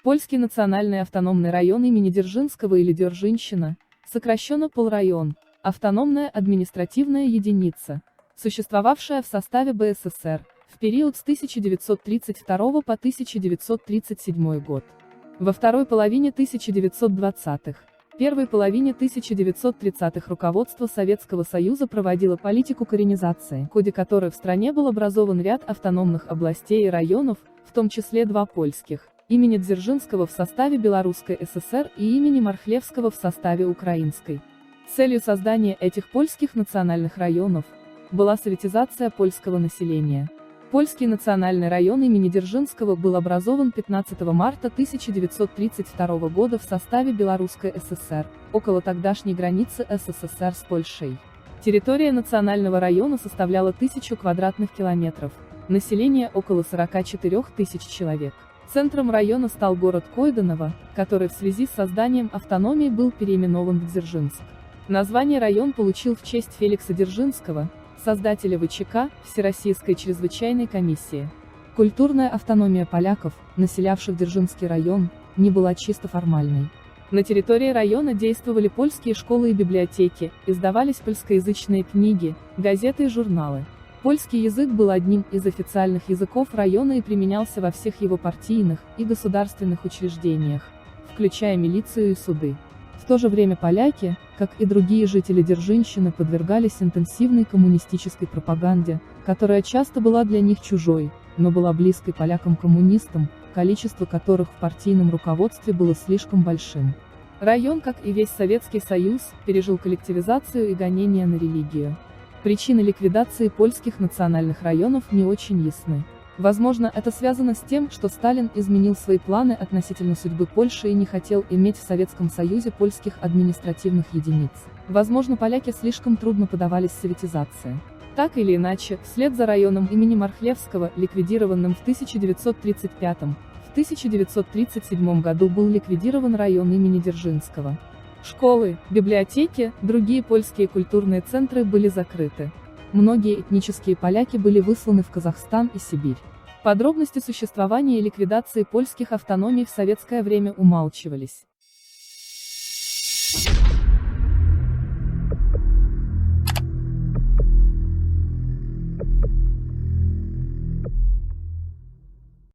Польский национальный автономный район имени Дзержинского или Дзержинщина, сокращенно Полрайон, автономная административная единица, существовавшая в составе БССР, в период с 1932 по 1937 год. Во второй половине 1920-х, первой половине 1930-х руководство Советского Союза проводило политику коренизации, в ходе которой в стране был образован ряд автономных областей и районов, в том числе два польских, имени Дзержинского в составе Белорусской ССР и имени Мархлевского в составе Украинской. Целью создания этих польских национальных районов была советизация польского населения. Польский национальный район имени Дзержинского был образован 15 марта 1932 года в составе Белорусской ССР, около тогдашней границы СССР с Польшей. Территория национального района составляла 1000 квадратных километров, население около 44 тысяч человек. Центром района стал город Койданово, который в связи с созданием автономии был переименован в Дзержинск. Название район получил в честь Феликса Дзержинского, создателя ВЧК, Всероссийской чрезвычайной комиссии. Культурная автономия поляков, населявших Дзержинский район, не была чисто формальной. На территории района действовали польские школы и библиотеки, издавались польскоязычные книги, газеты и журналы. Польский язык был одним из официальных языков района и применялся во всех его партийных и государственных учреждениях, включая милицию и суды. В то же время поляки, как и другие жители Дзержинщины, подвергались интенсивной коммунистической пропаганде, которая часто была для них чужой, но была близкой полякам-коммунистам, количество которых в партийном руководстве было слишком большим. Район, как и весь Советский Союз, пережил коллективизацию и гонения на религию. Причины ликвидации польских национальных районов не очень ясны. Возможно, это связано с тем, что Сталин изменил свои планы относительно судьбы Польши и не хотел иметь в Советском Союзе польских административных единиц. Возможно, поляки слишком трудно поддавались советизации. Так или иначе, вслед за районом имени Мархлевского, ликвидированным в 1935, в 1937 году был ликвидирован район имени Дзержинского. Школы, библиотеки, другие польские культурные центры были закрыты. Многие этнические поляки были высланы в Казахстан и Сибирь. Подробности существования и ликвидации польских автономий в советское время умалчивались.